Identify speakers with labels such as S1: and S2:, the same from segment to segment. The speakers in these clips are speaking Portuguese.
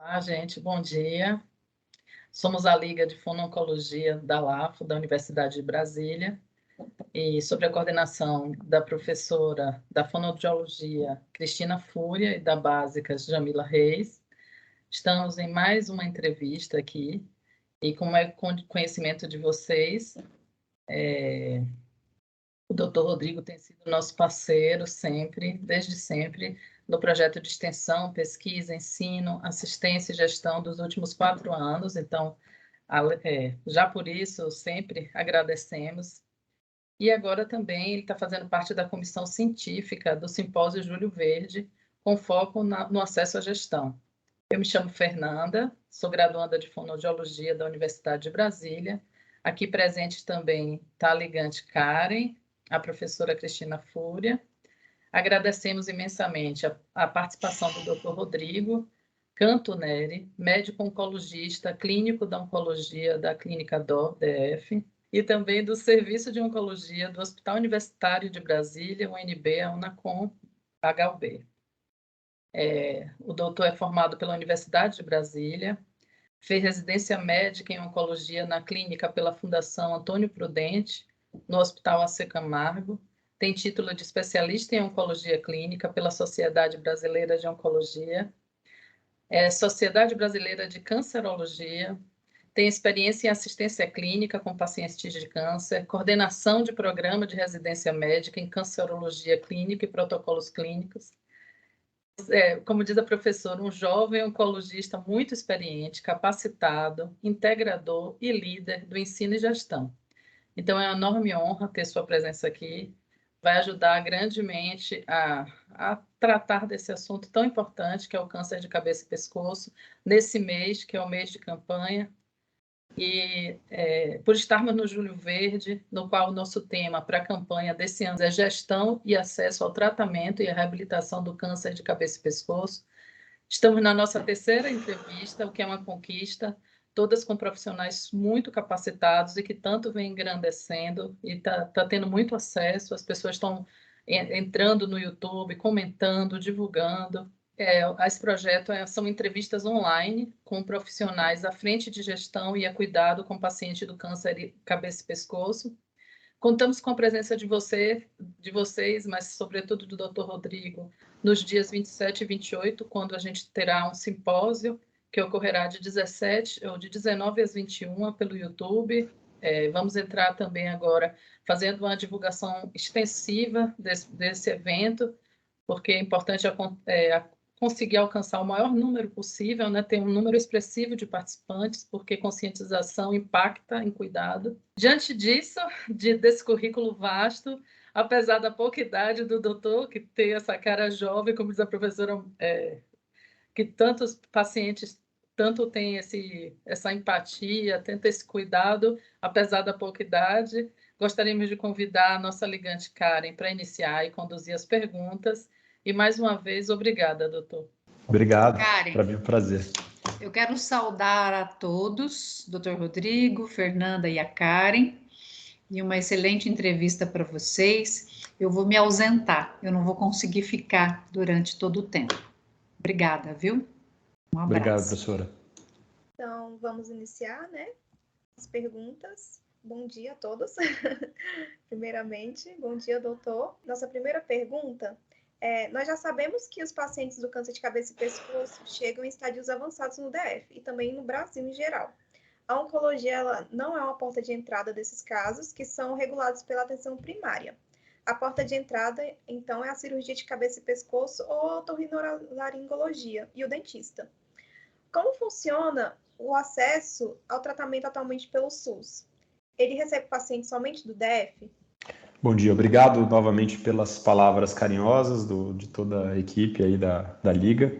S1: Olá, gente, bom dia. Somos a Liga de Fono-Oncologia da LAFO, da Universidade de Brasília, e sob a coordenação da professora da Fonoaudiologia, Cristina Fúria, e da Básica, Jamila Reis. Estamos em mais uma entrevista aqui, e como é conhecimento de vocês, o Dr. Rodrigo tem sido nosso parceiro sempre, desde sempre, no projeto de extensão, pesquisa, ensino, assistência e gestão dos últimos 4 anos. Então, já por isso, sempre agradecemos. E agora também ele está fazendo parte da comissão científica do Simpósio Júlio Verde, com foco no acesso à gestão. Eu me chamo Fernanda, sou graduanda de Fonoaudiologia da Universidade de Brasília. Aqui presente também está a ligante Karen, a professora Cristina Fúria. Agradecemos imensamente a participação do Dr. Rodrigo Canto Neri, médico oncologista, clínico da oncologia da Clínica DOR, DF, e também do Serviço de Oncologia do Hospital Universitário de Brasília, UNB, a Unacom, HUB. O doutor é formado pela Universidade de Brasília, fez residência médica em oncologia na clínica pela Fundação Antônio Prudente, no Hospital AC Camargo, tem título de especialista em oncologia clínica pela Sociedade Brasileira de Oncologia, Sociedade Brasileira de Cancerologia, tem experiência em assistência clínica com pacientes de câncer, coordenação de programa de residência médica em cancerologia clínica e protocolos clínicos. Como diz a professora, um jovem oncologista muito experiente, capacitado, integrador e líder do ensino e gestão. Então, é uma enorme honra ter sua presença aqui. Vai ajudar grandemente a tratar desse assunto tão importante, que é o câncer de cabeça e pescoço, nesse mês, que é o mês de campanha. E por estarmos no Júlio Verde, no qual o nosso tema para a campanha desse ano é gestão e acesso ao tratamento e à reabilitação do câncer de cabeça e pescoço. Estamos na nossa terceira entrevista, o que é uma conquista, todas com profissionais muito capacitados e que tanto vem engrandecendo e está tendo muito acesso, as pessoas estão entrando no YouTube, comentando, divulgando. Esse projeto são entrevistas online com profissionais à frente de gestão e a cuidado com paciente do câncer de cabeça e pescoço. Contamos com a presença de vocês, mas sobretudo do Dr. Rodrigo, nos dias 27 e 28, quando a gente terá um simpósio que ocorrerá de 19 às 21 pelo YouTube. Vamos entrar também agora fazendo uma divulgação extensiva desse evento, porque é importante conseguir alcançar o maior número possível, né? Ter um número expressivo de participantes, porque conscientização impacta em cuidado. Diante disso, desse currículo vasto, apesar da pouca idade do doutor, que tem essa cara jovem, como diz a professora, que tantos pacientes tanto têm essa empatia, tenta esse cuidado, apesar da pouca idade, gostaríamos de convidar a nossa ligante Karen para iniciar e conduzir as perguntas. E, mais uma vez, obrigada, doutor.
S2: Obrigado,
S3: Karen,
S2: para mim é um prazer.
S3: Eu quero saudar a todos, Dr. Rodrigo, Fernanda e a Karen, e uma excelente entrevista para vocês. Eu vou me ausentar, eu não vou conseguir ficar durante todo o tempo. Obrigada, viu? Um abraço.
S2: Obrigado, professora.
S4: Então, vamos iniciar, né? As perguntas. Bom dia a todos. Primeiramente, bom dia, doutor. Nossa primeira pergunta nós já sabemos que os pacientes do câncer de cabeça e pescoço chegam em estádios avançados no DF e também no Brasil em geral. A oncologia ela não é uma porta de entrada desses casos, que são regulados pela atenção primária. A porta de entrada, então, é a cirurgia de cabeça e pescoço ou a otorrinolaringologia e o dentista. Como funciona o acesso ao tratamento atualmente pelo SUS? Ele recebe pacientes somente do DF?
S2: Bom dia, obrigado novamente pelas palavras carinhosas de toda a equipe aí da Liga.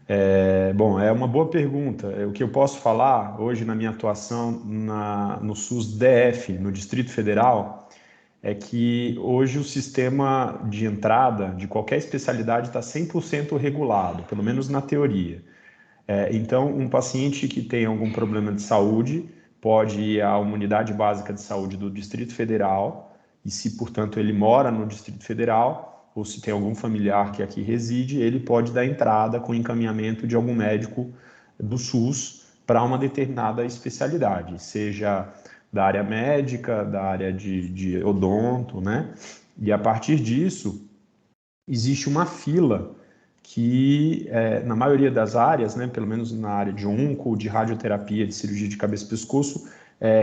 S2: É uma boa pergunta. O que eu posso falar hoje na minha atuação no SUS DF, no Distrito Federal, é que hoje o sistema de entrada de qualquer especialidade está 100% regulado, pelo menos na teoria. Então, um paciente que tem algum problema de saúde pode ir à unidade básica de saúde do Distrito Federal, e se, portanto, ele mora no Distrito Federal, ou se tem algum familiar que aqui reside, ele pode dar entrada com encaminhamento de algum médico do SUS para uma determinada especialidade, seja da área médica, da área de odonto, né? E a partir disso, existe uma fila que, na maioria das áreas, né, pelo menos na área de onco, de radioterapia, de cirurgia de cabeça e pescoço,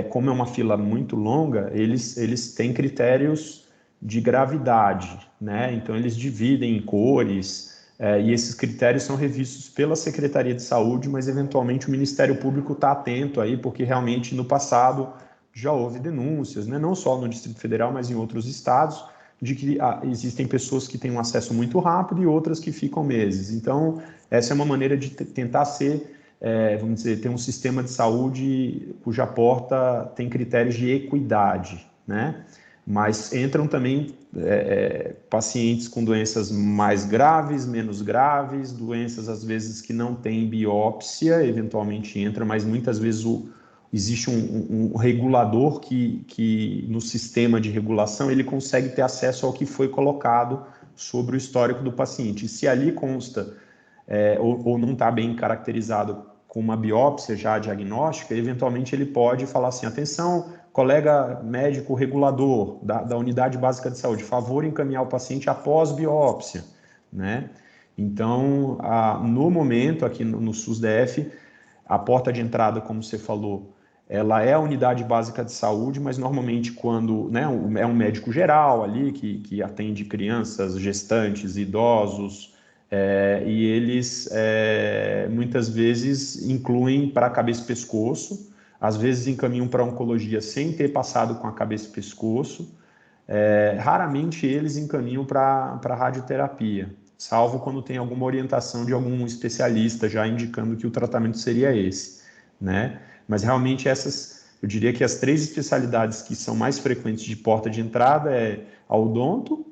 S2: como é uma fila muito longa, eles têm critérios de gravidade, né? Então, eles dividem em cores, e esses critérios são revistos pela Secretaria de Saúde, mas eventualmente o Ministério Público está atento aí, porque realmente no passado já houve denúncias, né? Não só no Distrito Federal, mas em outros estados, de que existem pessoas que têm um acesso muito rápido e outras que ficam meses. Então, essa é uma maneira de tentar ser, vamos dizer, ter um sistema de saúde cuja porta tem critérios de equidade, né? Mas entram também pacientes com doenças mais graves, menos graves, doenças às vezes que não têm biópsia, eventualmente entra, mas muitas vezes existe um regulador que no sistema de regulação ele consegue ter acesso ao que foi colocado sobre o histórico do paciente. E se ali consta ou não está bem caracterizado com uma biópsia já diagnóstica, eventualmente ele pode falar assim, atenção, colega médico regulador da unidade básica de saúde, favor encaminhar o paciente após biópsia, né? Então, no momento, aqui no SUS-DF, a porta de entrada, como você falou, ela é a unidade básica de saúde, mas normalmente quando, né, é um médico geral ali, que atende crianças, gestantes, idosos, e eles muitas vezes incluem para cabeça e pescoço, às vezes encaminham para oncologia sem ter passado com a cabeça e pescoço, raramente eles encaminham para radioterapia, salvo quando tem alguma orientação de algum especialista já indicando que o tratamento seria esse, né? Mas realmente eu diria que as 3 especialidades que são mais frequentes de porta de entrada é a odonto,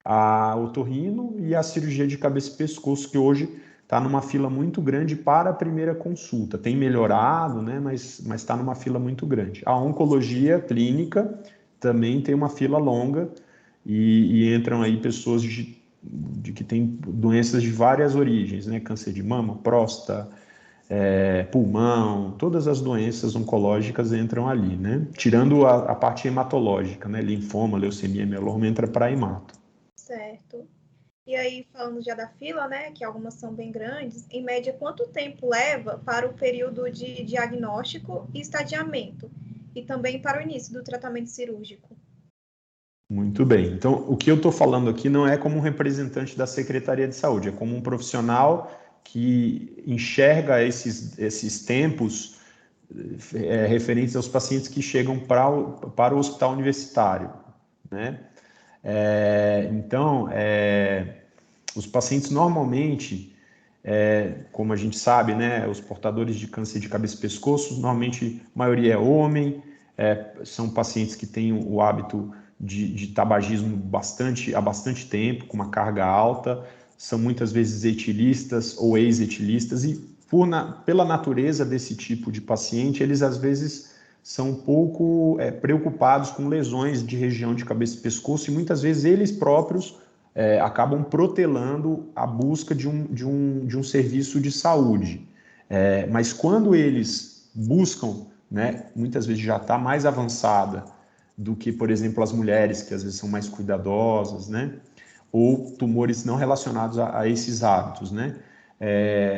S2: a otorrino e a cirurgia de cabeça e pescoço, que hoje está numa fila muito grande para a primeira consulta. Tem melhorado, né, mas está numa fila muito grande. A oncologia clínica também tem uma fila longa e entram aí pessoas que têm doenças de várias origens, né, câncer de mama, próstata, pulmão, todas as doenças oncológicas entram ali, né? Tirando a parte hematológica, né? Linfoma, leucemia, mieloma entra para hemato.
S4: Certo. E aí, falando já da fila, né, que algumas são bem grandes, em média, quanto tempo leva para o período de diagnóstico e estadiamento? E também para o início do tratamento cirúrgico?
S2: Muito bem. Então, o que eu estou falando aqui não é como um representante da Secretaria de Saúde, é como um profissional que enxerga esses tempos referentes aos pacientes que chegam para o hospital universitário, né? Então, os pacientes normalmente, como a gente sabe, né, os portadores de câncer de cabeça e pescoço, normalmente a maioria é homem, são pacientes que têm o hábito de tabagismo há bastante tempo, com uma carga alta, são muitas vezes etilistas ou ex-etilistas, e pela natureza desse tipo de paciente, eles às vezes são um pouco preocupados com lesões de região de cabeça e pescoço, e muitas vezes eles próprios acabam protelando a busca de um serviço de saúde. Mas quando eles buscam, né, muitas vezes já está mais avançada do que, por exemplo, as mulheres, que às vezes são mais cuidadosas, né, ou tumores não relacionados a esses hábitos, né,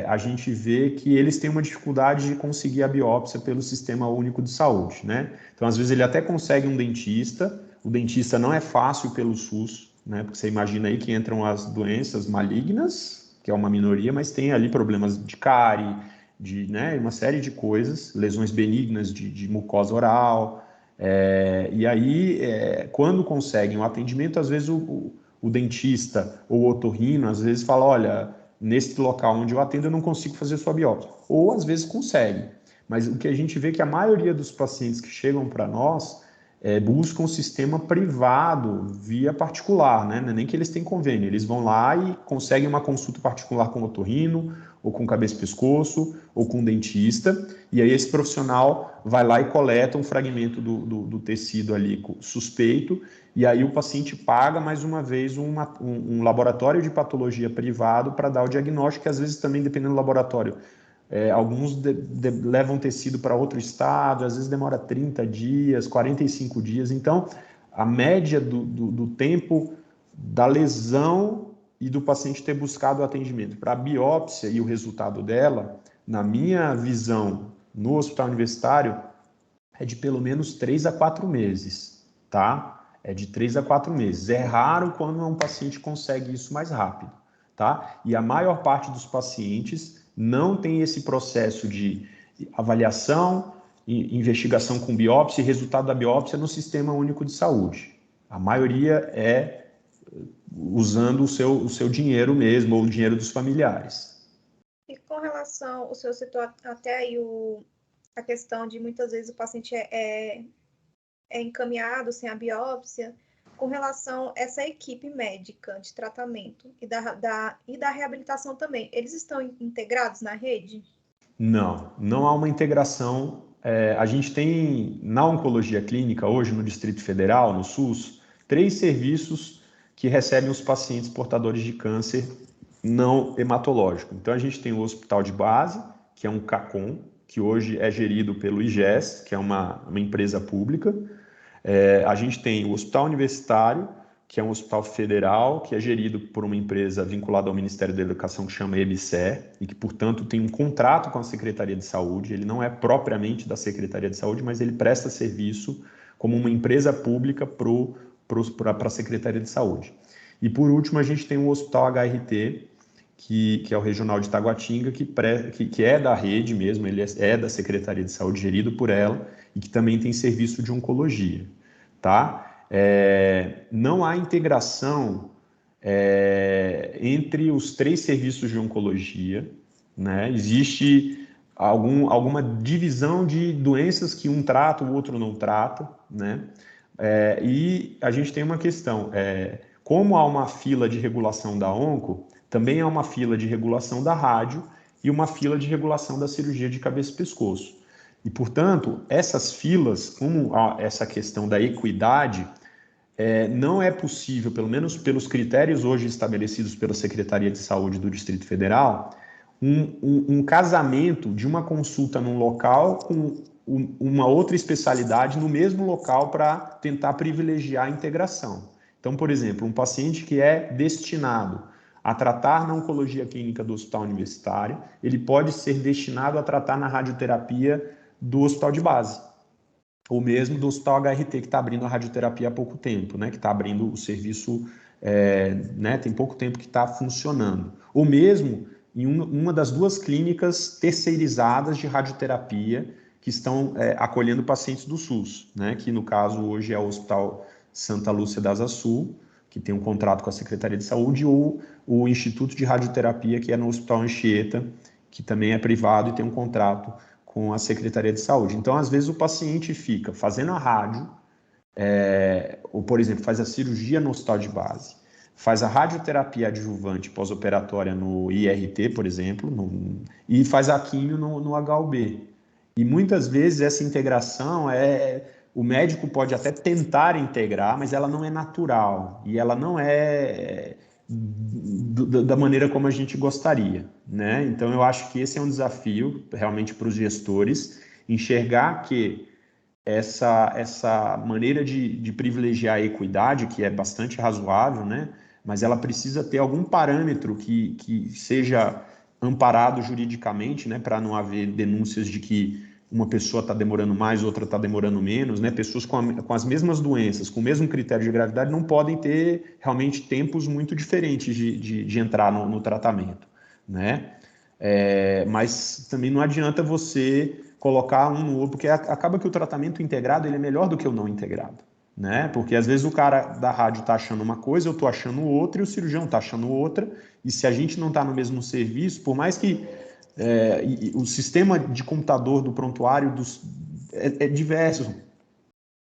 S2: a gente vê que eles têm uma dificuldade de conseguir a biópsia pelo Sistema Único de Saúde, né? Então, às vezes, ele até consegue um dentista, o dentista não é fácil pelo SUS, né? Porque você imagina aí que entram as doenças malignas, que é uma minoria, mas tem ali problemas de cárie, né, uma série de coisas, lesões benignas de mucosa oral, e aí, quando conseguem o atendimento, às vezes o dentista ou o otorrino, às vezes fala, olha, nesse local onde eu atendo eu não consigo fazer sua biópsia, ou às vezes consegue, mas o que a gente vê é que a maioria dos pacientes que chegam para nós buscam um sistema privado via particular, né? Não é nem que eles têm convênio, eles vão lá e conseguem uma consulta particular com o otorrino, ou com cabeça e pescoço, ou com dentista, e aí esse profissional vai lá e coleta um fragmento do tecido ali suspeito, e aí o paciente paga mais uma vez um laboratório de patologia privado para dar o diagnóstico, que às vezes também, dependendo do laboratório, alguns levam tecido para outro estado, às vezes demora 30 dias, 45 dias. Então, a média do tempo da lesão e do paciente ter buscado o atendimento para a biópsia e o resultado dela, na minha visão, no hospital universitário, é de pelo menos 3 a 4 meses, tá? É de 3 a 4 meses. É raro quando um paciente consegue isso mais rápido, tá? E a maior parte dos pacientes não tem esse processo de avaliação, investigação com biópsia e resultado da biópsia no Sistema Único de Saúde. A maioria é usando o seu dinheiro mesmo, ou o dinheiro dos familiares.
S4: E com relação, o senhor citou até aí a questão de muitas vezes o paciente é encaminhado sem a biópsia, com relação a essa equipe médica de tratamento e da reabilitação também, eles estão integrados na rede?
S2: Não há uma integração. A gente tem, na oncologia clínica, hoje no Distrito Federal, no SUS, 3 serviços que recebem os pacientes portadores de câncer não hematológico. Então, a gente tem o Hospital de Base, que é um CACOM, que hoje é gerido pelo IGES, que é uma empresa pública. A gente tem o Hospital Universitário, que é um hospital federal, que é gerido por uma empresa vinculada ao Ministério da Educação, que chama EBSER, e que, portanto, tem um contrato com a Secretaria de Saúde. Ele não é propriamente da Secretaria de Saúde, mas ele presta serviço como uma empresa pública para a Secretaria de Saúde. E, por último, a gente tem o Hospital HRT, que é o Regional de Taguatinga, que é da rede mesmo, ele é da Secretaria de Saúde, gerido por ela, e que também tem serviço de oncologia, tá? Não há integração entre os 3 serviços de oncologia, né? Existe alguma divisão de doenças que um trata, o outro não trata, né? E a gente tem uma questão, como há uma fila de regulação da onco, também há uma fila de regulação da rádio e uma fila de regulação da cirurgia de cabeça e pescoço. E, portanto, essas filas, como essa questão da equidade, não é possível, pelo menos pelos critérios hoje estabelecidos pela Secretaria de Saúde do Distrito Federal, um casamento de uma consulta num local com uma outra especialidade no mesmo local para tentar privilegiar a integração. Então, por exemplo, um paciente que é destinado a tratar na oncologia clínica do hospital universitário, ele pode ser destinado a tratar na radioterapia do hospital de base, ou mesmo do hospital HRT, que está abrindo a radioterapia há pouco tempo, né, que está abrindo o serviço, né, tem pouco tempo que está funcionando. Ou mesmo em uma das 2 clínicas terceirizadas de radioterapia que estão acolhendo pacientes do SUS, né, que no caso hoje é o Hospital Santa Lúcia da Asa Sul, que tem um contrato com a Secretaria de Saúde, ou o Instituto de Radioterapia, que é no Hospital Anchieta, que também é privado e tem um contrato com a Secretaria de Saúde. Então, às vezes, o paciente fica fazendo a rádio, ou, por exemplo, faz a cirurgia no hospital de base, faz a radioterapia adjuvante pós-operatória no IRT, por exemplo, e faz a químio no HUB. E muitas vezes essa integração o médico pode até tentar integrar, mas ela não é natural e ela não é da maneira como a gente gostaria, né? Então, eu acho que esse é um desafio realmente para os gestores, enxergar que essa maneira de privilegiar a equidade, que é bastante razoável, né? Mas ela precisa ter algum parâmetro que seja amparado juridicamente, né? Para não haver denúncias de que uma pessoa está demorando mais, outra está demorando menos, né? Pessoas com as mesmas doenças, com o mesmo critério de gravidade, não podem ter realmente tempos muito diferentes de entrar no tratamento, né? Mas também não adianta você colocar um no outro, porque acaba que o tratamento integrado ele é melhor do que o não integrado, né? Porque às vezes o cara da rádio está achando uma coisa, eu estou achando outra, e o cirurgião está achando outra, e se a gente não está no mesmo serviço, por mais que o sistema de computador do prontuário é diverso.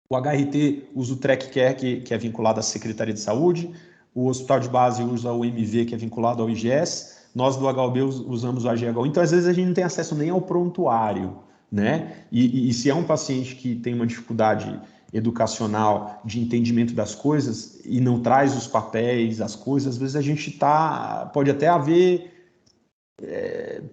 S2: O HRT usa o TrackCare, que é vinculado à Secretaria de Saúde, o Hospital de Base usa o MV, que é vinculado ao IGES, nós do HUB usamos o AGHU. Então, às vezes, a gente não tem acesso nem ao prontuário, né? E se é um paciente que tem uma dificuldade educacional de entendimento das coisas e não traz os papéis, as coisas, às vezes a gente pode até haver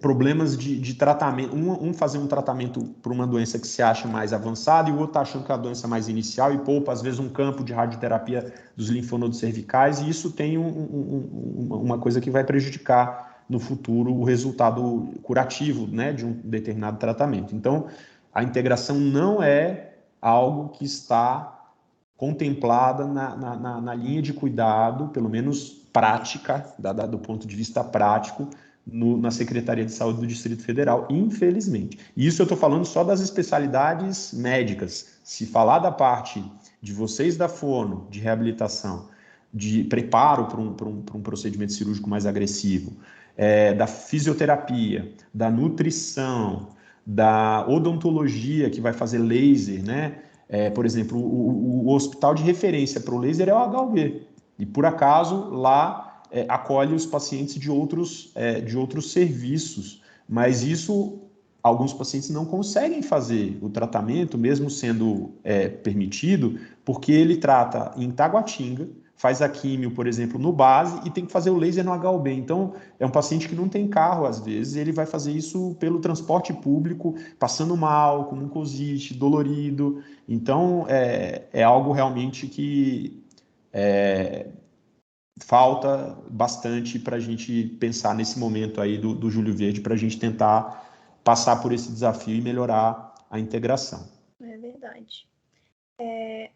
S2: problemas de tratamento, fazer um tratamento para uma doença que se acha mais avançada e o outro está achando que é a doença mais inicial e poupa, às vezes, um campo de radioterapia dos linfonodos cervicais, e isso tem uma coisa que vai prejudicar no futuro o resultado curativo, né, de um determinado tratamento. Então, a integração não é algo que está contemplada na linha de cuidado, pelo menos prática, do ponto de vista prático, na Secretaria de Saúde do Distrito Federal, infelizmente. E isso eu estou falando só das especialidades médicas. Se falar da parte de vocês da fono, de reabilitação, de preparo para um procedimento cirúrgico mais agressivo, da fisioterapia, da nutrição, da odontologia, que vai fazer laser, né? Por exemplo, o hospital de referência para o laser é o HUB. E, por acaso, lá acolhe os pacientes de outros serviços, mas isso, alguns pacientes não conseguem fazer o tratamento, mesmo sendo permitido, porque ele trata em Taguatinga, faz a químio, por exemplo, no base, e tem que fazer o laser no HUB. Então, é um paciente que não tem carro, às vezes, ele vai fazer isso pelo transporte público, passando mal, com mucosite, dolorido. Então, é algo realmente que falta bastante para a gente pensar nesse momento aí do Júlio Verde, para a gente tentar passar por esse desafio e melhorar a integração.
S4: É verdade.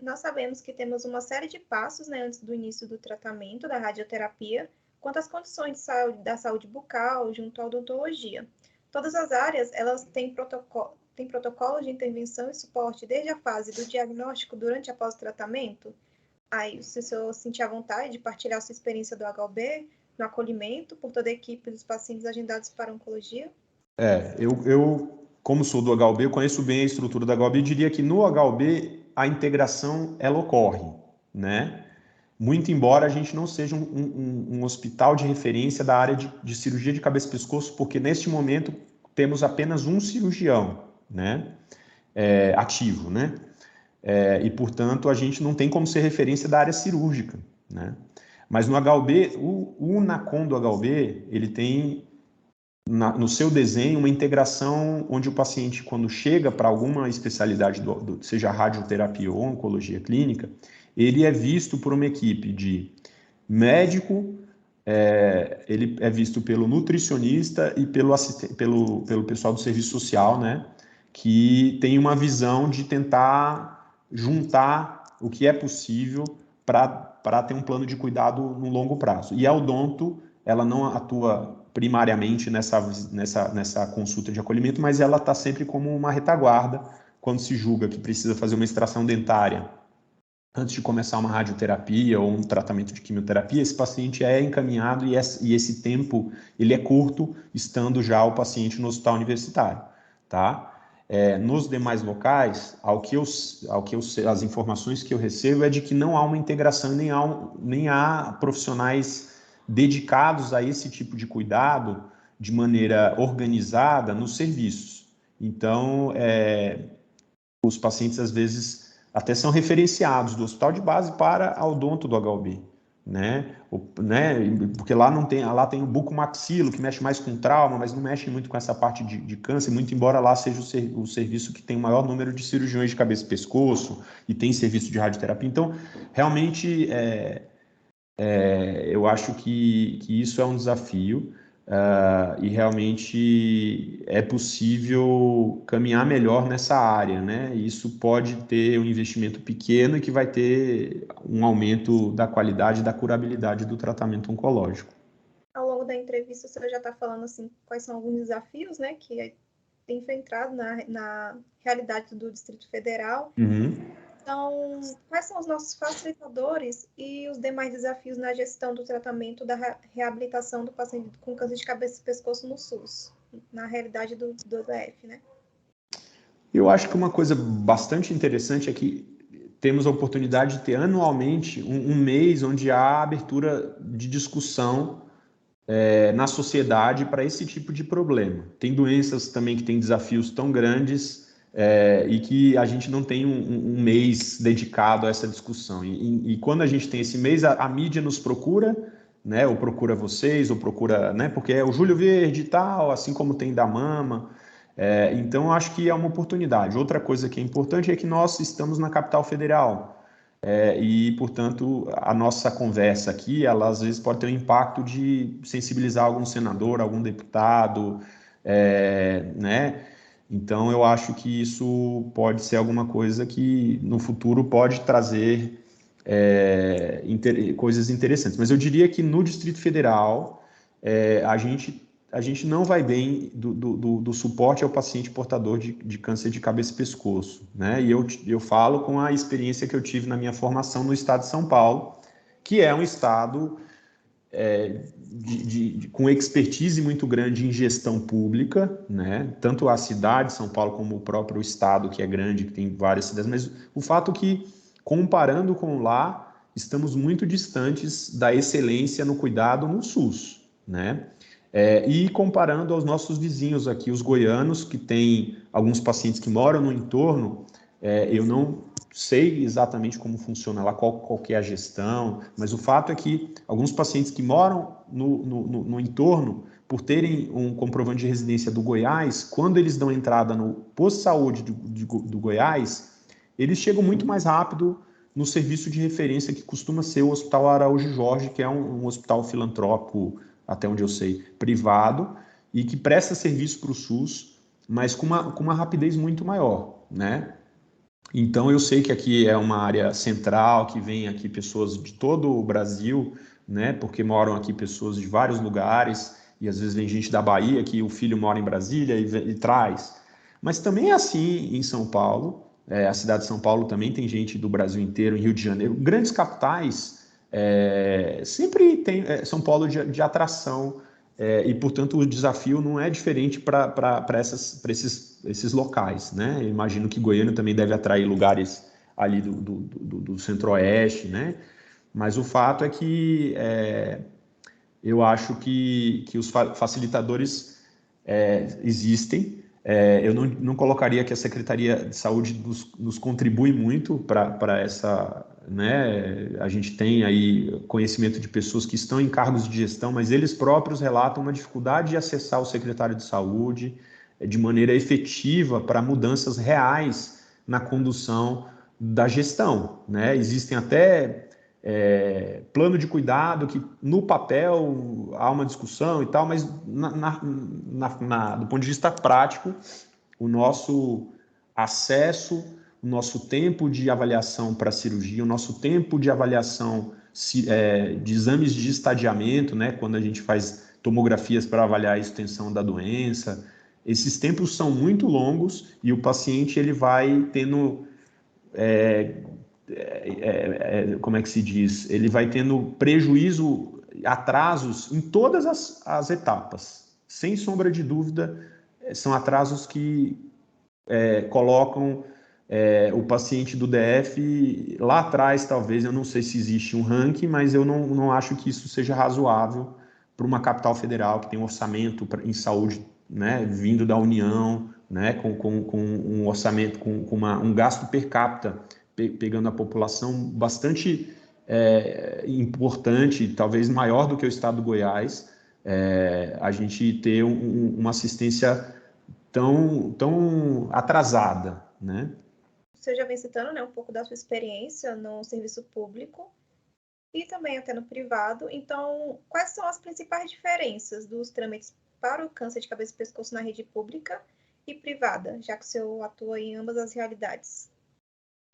S4: Nós sabemos que temos uma série de passos, né, antes do início do tratamento da radioterapia, quanto às condições da saúde bucal junto à odontologia. Todas as áreas, elas têm protocolos de intervenção e suporte desde a fase do diagnóstico, durante e após o tratamento. Aí, se o senhor sentir a vontade de partilhar sua experiência do HUB, no acolhimento por toda a equipe dos pacientes agendados para oncologia?
S2: Eu como sou do HUB, eu conheço bem a estrutura do HUB e diria que no HUB a integração, ela ocorre, né? Muito embora a gente não seja um hospital de referência da área de cirurgia de cabeça e pescoço, porque neste momento temos apenas um cirurgião, né? Ativo, né? E, portanto, a gente não tem como ser referência da área cirúrgica, né? Mas no HUB, o NACOM do HUB, ele tem no seu desenho uma integração onde o paciente, quando chega para alguma especialidade, seja radioterapia ou oncologia clínica, ele é visto por uma equipe de médico, ele é visto pelo nutricionista e pelo pessoal do serviço social, né? Que tem uma visão de tentar juntar o que é possível para ter um plano de cuidado no longo prazo. E a odonto, ela não atua primariamente nessa consulta de acolhimento, mas ela está sempre como uma retaguarda quando se julga que precisa fazer uma extração dentária antes de começar uma radioterapia ou um tratamento de quimioterapia. Esse paciente é encaminhado e esse tempo ele é curto, estando já o paciente no hospital universitário, tá? Nos demais locais, as informações que eu recebo é de que não há uma integração, nem há profissionais dedicados a esse tipo de cuidado de maneira organizada nos serviços. Então, os pacientes, às vezes, até são referenciados do hospital de base para a odonto do HUB, né? Porque lá tem o bucomaxilo, que mexe mais com trauma, mas não mexe muito com essa parte de câncer, muito embora lá seja o serviço que tem o maior número de cirurgiões de cabeça e pescoço e tem serviço de radioterapia. Então, realmente, eu acho que isso é um desafio. E realmente é possível caminhar melhor nessa área, né? Isso pode ter um investimento pequeno e que vai ter um aumento da qualidade e da curabilidade do tratamento oncológico.
S4: Ao longo da entrevista, o senhor já está falando assim, quais são alguns desafios, né, que tem enfrentado na realidade do Distrito Federal.
S2: Uhum.
S4: Então, quais são os nossos facilitadores e os demais desafios na gestão do tratamento da reabilitação do paciente com câncer de cabeça e pescoço no SUS, na realidade do DF, né?
S2: Eu acho que uma coisa bastante interessante é que temos a oportunidade de ter anualmente um mês onde há abertura de discussão na sociedade para esse tipo de problema. Tem doenças também que têm desafios tão grandes e que a gente não tem um mês dedicado a essa discussão. E quando a gente tem esse mês, a mídia nos procura né? Ou procura vocês, ou procura, né? Porque é o Júlio Verde e tal, assim como tem da Mama. Então, eu acho que é uma oportunidade. Outra coisa que é importante é que nós estamos na capital federal. E, portanto, a nossa conversa aqui, ela às vezes pode ter um impacto de sensibilizar algum senador, algum deputado, né? Então, eu acho que isso pode ser alguma coisa que no futuro pode trazer coisas interessantes. Mas eu diria que no Distrito Federal, a gente não vai bem do suporte ao paciente portador de câncer de cabeça e pescoço, né? E eu falo com a experiência que eu tive na minha formação no estado de São Paulo, que é um estado com expertise muito grande em gestão pública, né? Tanto a cidade de São Paulo como o próprio estado, que é grande, que tem várias cidades, mas o fato é que, comparando com lá, estamos muito distantes da excelência no cuidado no SUS, né? E comparando aos nossos vizinhos aqui, os goianos, que têm alguns pacientes que moram no entorno, eu não sei exatamente como funciona lá, qual que é a gestão, mas o fato é que alguns pacientes que moram no entorno, por terem um comprovante de residência do Goiás, quando eles dão entrada no posto de saúde do Goiás, eles chegam muito mais rápido no serviço de referência que costuma ser o Hospital Araújo Jorge, que é um hospital filantrópico, até onde eu sei, privado, e que presta serviço para o SUS, mas com uma rapidez muito maior, né? Então, eu sei que aqui é uma área central, que vem aqui pessoas de todo o Brasil, né? Porque moram aqui pessoas de vários lugares, e às vezes vem gente da Bahia, que o filho mora em Brasília e traz. Mas também é assim em São Paulo, a cidade de São Paulo também tem gente do Brasil inteiro, em Rio de Janeiro. Grandes capitais sempre são polo de atração, e, portanto, o desafio não é diferente para esses locais, né? Eu imagino que Goiânia também deve atrair lugares ali do centro-oeste, né? Mas o fato é que eu acho que os facilitadores existem. Eu não colocaria que a Secretaria de Saúde nos contribui muito para essa, né? A gente tem aí conhecimento de pessoas que estão em cargos de gestão, mas eles próprios relatam uma dificuldade de acessar o secretário de Saúde de maneira efetiva para mudanças reais na condução da gestão, né? Existem até plano de cuidado que no papel há uma discussão e tal, mas do ponto de vista prático, o nosso acesso, o nosso tempo de avaliação para cirurgia, o nosso tempo de avaliação de exames de estadiamento, né, quando a gente faz tomografias para avaliar a extensão da doença, esses tempos são muito longos e o paciente ele vai tendo como é que se diz? Ele vai tendo prejuízo, atrasos em todas as etapas. Sem sombra de dúvida, são atrasos que colocam o paciente do DF lá atrás, talvez. Eu não sei se existe um ranking, mas eu não acho que isso seja razoável para uma capital federal que tem um orçamento em saúde, né, vindo da União, né, com um orçamento, com um gasto per capita, pegando a população bastante importante, talvez maior do que o estado do Goiás, a gente ter uma assistência tão atrasada, né?
S4: Você já vem citando, né, um pouco da sua experiência no serviço público e também até no privado. Então, quais são as principais diferenças dos trâmites para o câncer de cabeça e pescoço na rede pública e privada, já que o senhor atua em ambas as realidades?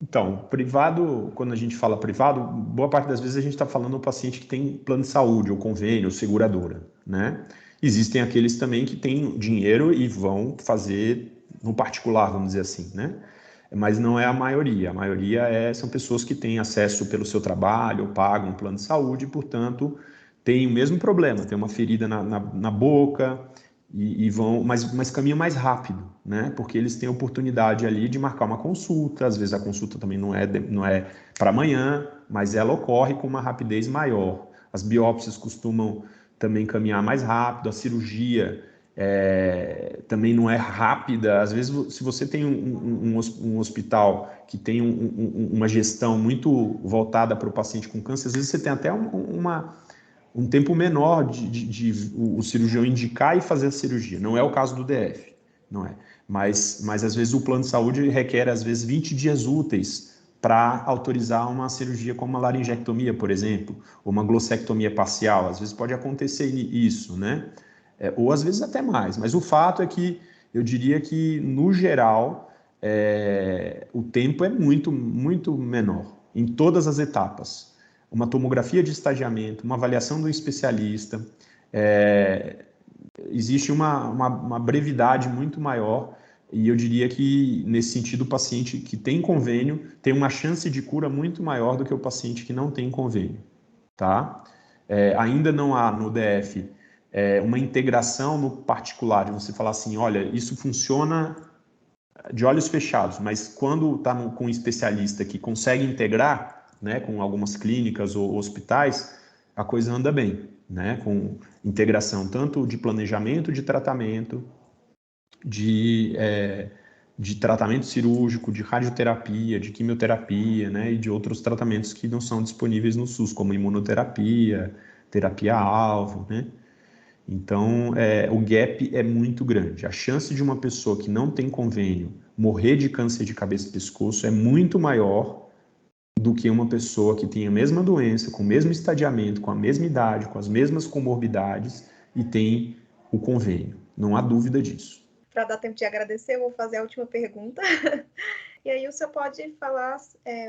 S2: Então, privado, quando a gente fala privado, boa parte das vezes a gente está falando do paciente que tem plano de saúde, ou convênio, ou seguradora, né? Existem aqueles também que têm dinheiro e vão fazer no particular, vamos dizer assim, né? Mas não é a maioria. A maioria são pessoas que têm acesso pelo seu trabalho, ou pagam um plano de saúde, e, portanto, têm o mesmo problema, tem uma ferida na boca, e vão, mas caminham mais rápido, né? Porque eles têm a oportunidade ali de marcar uma consulta. Às vezes a consulta também não é para amanhã, mas ela ocorre com uma rapidez maior. As biópsias costumam também caminhar mais rápido, a cirurgia também não é rápida. Às vezes, se você tem um hospital que tem uma gestão muito voltada para o paciente com câncer, às vezes você tem até um tempo menor de o cirurgião indicar e fazer a cirurgia. Não é o caso do DF, não é. Mas às vezes o plano de saúde requer, às vezes, 20 dias úteis para autorizar uma cirurgia como uma laringectomia, por exemplo, ou uma glossectomia parcial. Às vezes pode acontecer isso, né? Ou às vezes até mais. Mas o fato é que eu diria que, no geral, o tempo é muito, muito menor, em todas as etapas. Uma tomografia de estadiamento, uma avaliação do especialista, existe uma brevidade muito maior, e eu diria que, nesse sentido, o paciente que tem convênio tem uma chance de cura muito maior do que o paciente que não tem convênio, tá? Ainda não há no DF uma integração no particular, de você falar assim, olha, isso funciona de olhos fechados, mas quando está com um especialista que consegue integrar, né, com algumas clínicas ou hospitais, a coisa anda bem, né, com integração tanto de planejamento de tratamento, de tratamento cirúrgico, de radioterapia, de quimioterapia, né, e de outros tratamentos que não são disponíveis no SUS, como imunoterapia, terapia-alvo, né. Então, o gap é muito grande. A chance de uma pessoa que não tem convênio morrer de câncer de cabeça e pescoço é muito maior do que uma pessoa que tem a mesma doença, com o mesmo estadiamento, com a mesma idade, com as mesmas comorbidades e tem o convênio. Não há dúvida disso.
S4: Para dar tempo de agradecer, eu vou fazer a última pergunta. E aí o senhor pode falar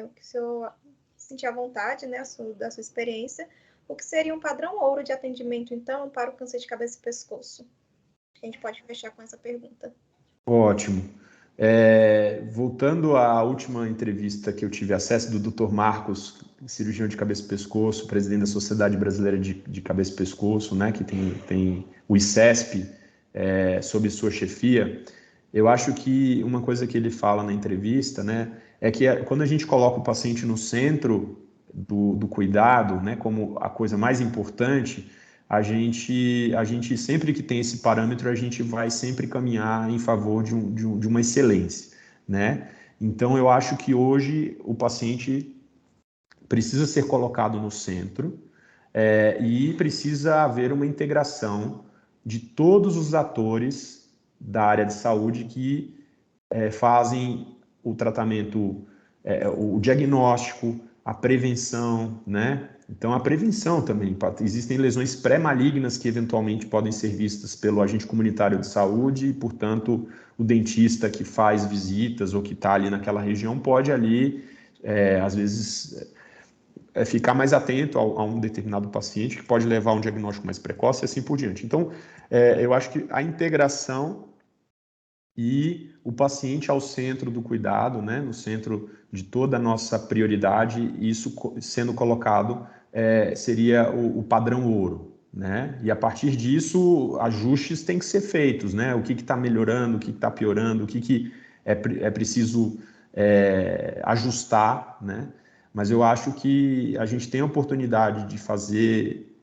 S4: o que o senhor sentir à vontade, né, da sua experiência. O que seria um padrão ouro de atendimento, então, para o câncer de cabeça e pescoço? A gente pode fechar com essa pergunta.
S2: Ótimo. Voltando à última entrevista que eu tive acesso do Dr. Marcos, cirurgião de cabeça e pescoço, presidente da Sociedade Brasileira de Cabeça e Pescoço, né, que tem o ICESP sob sua chefia, eu acho que uma coisa que ele fala na entrevista, né, é que quando a gente coloca o paciente no centro do cuidado, né, como a coisa mais importante, a gente sempre que tem esse parâmetro, a gente vai sempre caminhar em favor de uma excelência, né? Então, eu acho que hoje o paciente precisa ser colocado no centro e precisa haver uma integração de todos os atores da área de saúde que fazem o tratamento, o diagnóstico, a prevenção, né? Então, a prevenção também. Existem lesões pré-malignas que eventualmente podem ser vistas pelo agente comunitário de saúde e, portanto, o dentista que faz visitas ou que está ali naquela região pode ali, às vezes, ficar mais atento a um determinado paciente que pode levar a um diagnóstico mais precoce e assim por diante. Então, eu acho que a integração e o paciente ao centro do cuidado, né, no centro de toda a nossa prioridade, isso sendo colocado seria o padrão ouro, né? E a partir disso, ajustes têm que ser feitos, né? O que está melhorando, o que está piorando, o que é preciso ajustar, né? Mas eu acho que a gente tem a oportunidade de fazer,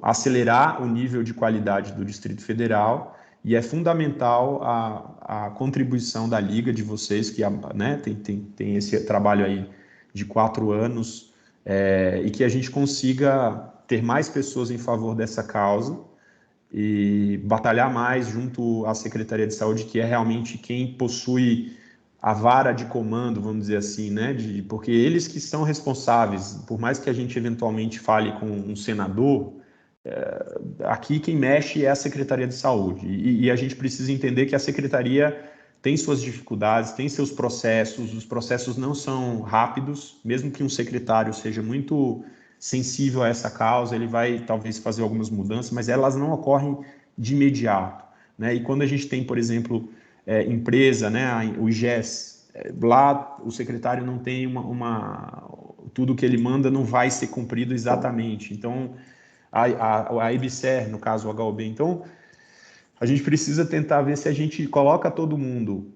S2: acelerar o nível de qualidade do Distrito Federal. E é fundamental a contribuição da Liga, de vocês, que né, tem esse trabalho aí de 4 anos, e que a gente consiga ter mais pessoas em favor dessa causa e batalhar mais junto à Secretaria de Saúde, que é realmente quem possui a vara de comando, vamos dizer assim, né? Porque eles que são responsáveis, por mais que a gente eventualmente fale com um senador, aqui quem mexe é a Secretaria de Saúde e a gente precisa entender que a Secretaria tem suas dificuldades, tem seus processos, os processos não são rápidos, mesmo que um secretário seja muito sensível a essa causa, ele vai talvez fazer algumas mudanças, mas elas não ocorrem de imediato, né? E quando a gente tem, por exemplo, empresa, né, o IGES, lá o secretário não tem tudo que ele manda não vai ser cumprido exatamente, então a IBSER, no caso o HOB. Então, a gente precisa tentar ver se a gente coloca todo mundo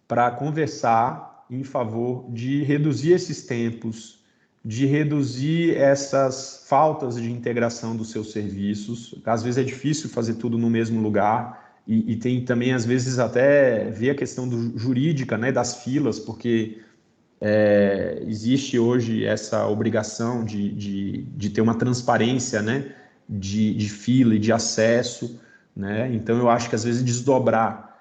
S2: para conversar em favor de reduzir esses tempos, de reduzir essas faltas de integração dos seus serviços. Às vezes é difícil fazer tudo no mesmo lugar e tem também, às vezes, até ver a questão jurídica, né, das filas, porque existe hoje essa obrigação de ter uma transparência, né, de fila e de acesso, né? Então eu acho que às vezes desdobrar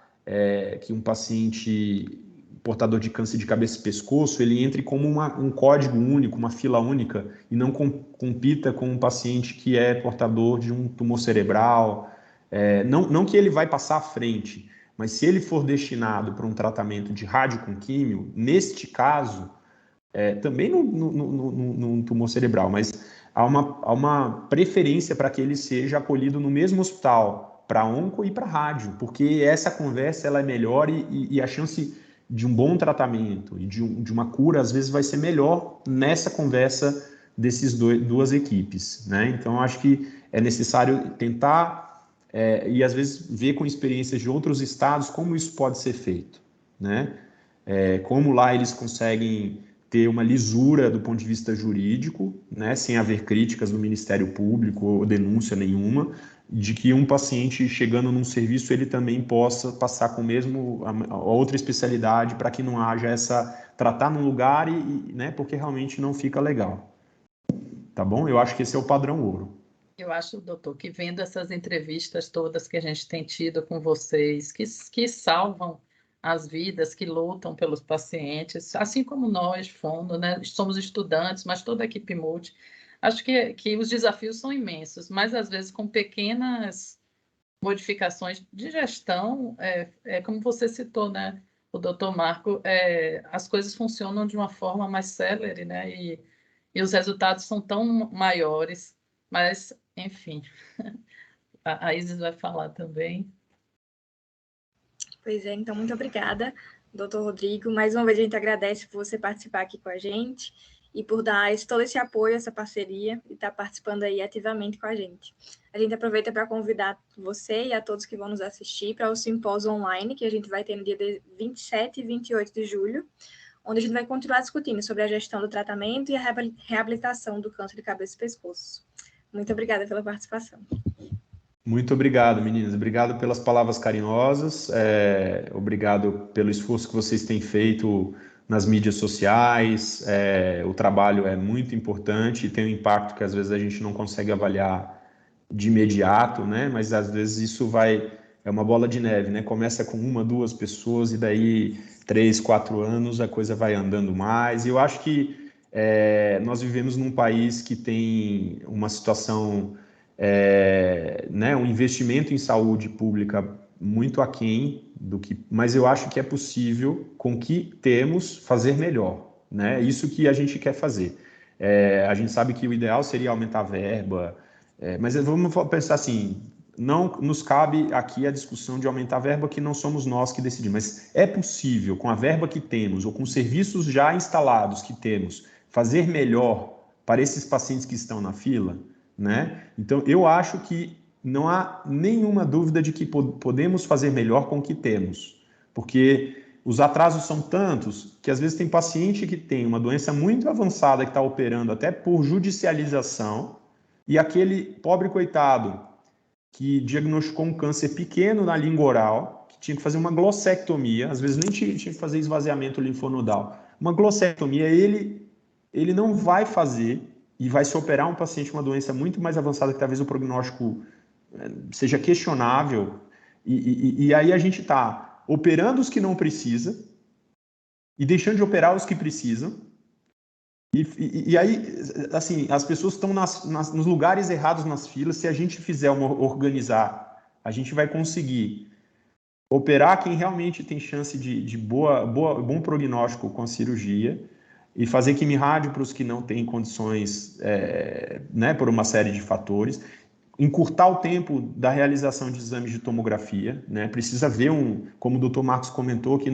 S2: que um paciente portador de câncer de cabeça e pescoço, ele entre como um código único, uma fila única, e não compita com um paciente que é portador de um tumor cerebral. Não que ele vai passar à frente, mas se ele for destinado para um tratamento de rádio com químio, neste caso, também num tumor cerebral, mas há uma preferência para que ele seja acolhido no mesmo hospital, para onco e para rádio, porque essa conversa ela é melhor e a chance de um bom tratamento e de uma cura, às vezes, vai ser melhor nessa conversa desses duas equipes, né? Então, acho que é necessário tentar e, às vezes, ver com experiências de outros estados como isso pode ser feito, né? Como lá eles conseguem ter uma lisura do ponto de vista jurídico, né, sem haver críticas do Ministério Público ou denúncia nenhuma, de que um paciente chegando num serviço ele também possa passar com a outra especialidade para que não haja tratar num lugar né, porque realmente não fica legal. Tá bom? Eu acho que esse é o padrão ouro.
S1: Eu acho, doutor, que vendo essas entrevistas todas que a gente tem tido com vocês, que salvam as vidas, que lutam pelos pacientes, assim como nós, fundo, né? Somos estudantes, mas toda a equipe multi. Acho que os desafios são imensos, mas às vezes com pequenas modificações de gestão, como você citou, né? O doutor Marco, as coisas funcionam de uma forma mais célere, né? E os resultados são tão maiores, mas, enfim, a Isis vai falar também.
S4: Pois é, então, muito obrigada, doutor Rodrigo. Mais uma vez, a gente agradece por você participar aqui com a gente e por dar todo esse apoio, essa parceria e estar participando aí ativamente com a gente. A gente aproveita para convidar você e a todos que vão nos assistir para o simpósio online, que a gente vai ter no dia 27 e 28 de julho, onde a gente vai continuar discutindo sobre a gestão do tratamento e a reabilitação do câncer de cabeça e pescoço. Muito obrigada pela participação.
S2: Muito obrigado, meninas. Obrigado pelas palavras carinhosas. Obrigado pelo esforço que vocês têm feito nas mídias sociais. O trabalho é muito importante e tem um impacto que às vezes a gente não consegue avaliar de imediato, né? Mas às vezes isso é uma bola de neve, né? Começa com 1, 2 pessoas e daí 3, 4 anos a coisa vai andando mais. E eu acho que nós vivemos num país que tem uma situação, né, um investimento em saúde pública muito aquém do que, mas eu acho que é possível, com o que temos, fazer melhor, né? Isso que a gente quer fazer. A gente sabe que o ideal seria aumentar a verba, mas vamos pensar assim, não nos cabe aqui a discussão de aumentar a verba, que não somos nós que decidimos, mas é possível, com a verba que temos, ou com serviços já instalados que temos, fazer melhor para esses pacientes que estão na fila, né? Então, eu acho que não há nenhuma dúvida de que podemos fazer melhor com o que temos, porque os atrasos são tantos que às vezes tem paciente que tem uma doença muito avançada que está operando até por judicialização, e aquele pobre coitado que diagnosticou um câncer pequeno na língua oral, que tinha que fazer uma glossectomia, às vezes nem tinha que fazer esvaziamento linfonodal, uma glossectomia, ele não vai fazer e vai se operar um paciente com uma doença muito mais avançada, que talvez o prognóstico seja questionável, e aí a gente está operando os que não precisa e deixando de operar os que precisam, e aí, assim, as pessoas estão nos lugares errados nas filas. Se a gente fizer organizar, a gente vai conseguir operar quem realmente tem chance de bom prognóstico com a cirurgia e fazer quimio-rádio para os que não têm condições, né, por uma série de fatores. Encurtar o tempo da realização de exames de tomografia, né? Precisa ver como o Dr. Marcos comentou, que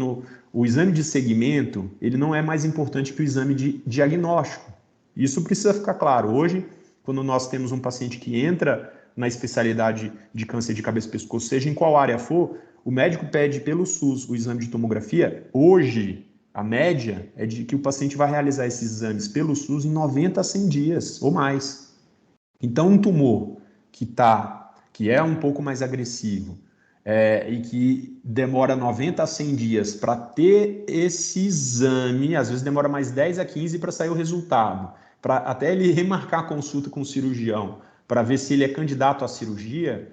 S2: o exame de segmento, ele não é mais importante que o exame de diagnóstico. Isso precisa ficar claro. Hoje, quando nós temos um paciente que entra na especialidade de câncer de cabeça e pescoço, seja em qual área for, o médico pede pelo SUS o exame de tomografia. Hoje, a média é de que o paciente vai realizar esses exames pelo SUS em 90 a 100 dias ou mais. Então, um tumor que é um pouco mais agressivo, e que demora 90 a 100 dias para ter esse exame, às vezes demora mais 10 a 15 para sair o resultado, para até ele remarcar a consulta com o cirurgião, para ver se ele é candidato à cirurgia,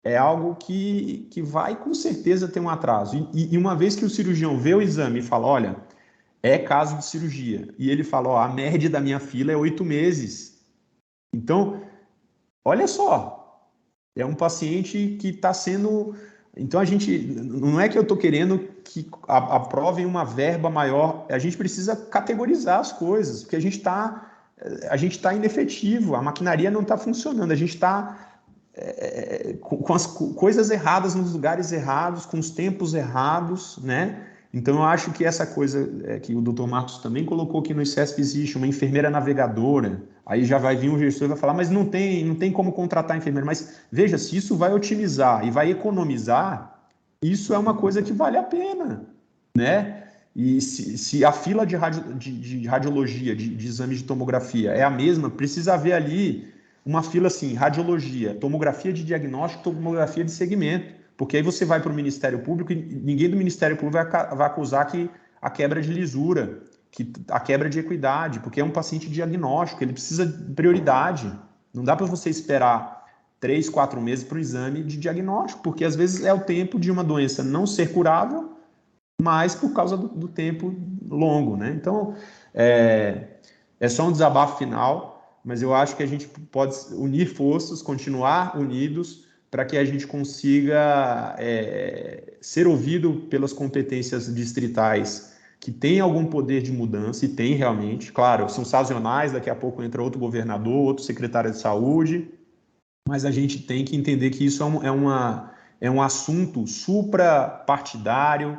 S2: é algo que vai com certeza ter um atraso. E uma vez que o cirurgião vê o exame e fala, olha, é caso de cirurgia, e ele fala, ó, a média da minha fila é 8 meses. Então, olha só, é um paciente que está sendo... Então, não é que eu estou querendo que aprovem uma verba maior, a gente precisa categorizar as coisas, porque a gente está inefetivo, a maquinaria não está funcionando, a gente está com as coisas erradas nos lugares errados, com os tempos errados, né? Então, eu acho que essa coisa que o Dr. Marcos também colocou, que no ICESP existe uma enfermeira navegadora, aí já vai vir um gestor e vai falar, mas não tem como contratar enfermeira. Mas, veja, se isso vai otimizar e vai economizar, isso é uma coisa que vale a pena, né? E se a fila de radiologia, de exame de tomografia é a mesma, precisa haver ali uma fila assim, radiologia, tomografia de diagnóstico, tomografia de segmento. Porque aí você vai para o Ministério Público e ninguém do Ministério Público vai acusar que a quebra de lisura, que a quebra de equidade, porque é um paciente diagnóstico, ele precisa de prioridade. Não dá para você esperar 3, 4 meses para o exame de diagnóstico, porque às vezes é o tempo de uma doença não ser curável, mas por causa do tempo longo, né? Então, é só um desabafo final, mas eu acho que a gente pode unir forças, continuar unidos, para que a gente consiga ser ouvido pelas competências distritais que têm algum poder de mudança, e tem realmente, claro, são sazonais, daqui a pouco entra outro governador, outro secretário de saúde, mas a gente tem que entender que isso é um assunto suprapartidário,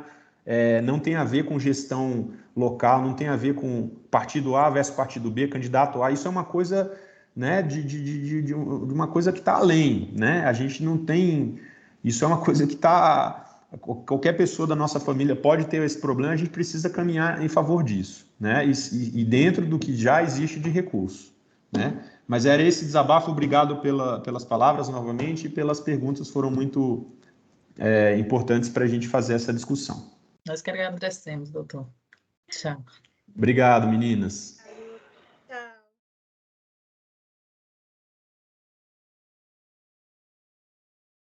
S2: não tem a ver com gestão local, não tem a ver com partido A versus partido B, candidato A, isso é uma coisa... né, de uma coisa que está além, né? A gente não tem... Isso é uma coisa que está... Qualquer pessoa da nossa família pode ter esse problema, a gente precisa caminhar em favor disso, né? E dentro do que já existe de recurso, né? Mas era esse desabafo, obrigado pelas palavras novamente e pelas perguntas, foram muito importantes para a gente fazer essa discussão.
S1: Nós que agradecemos, doutor. Tchau.
S2: Obrigado, meninas.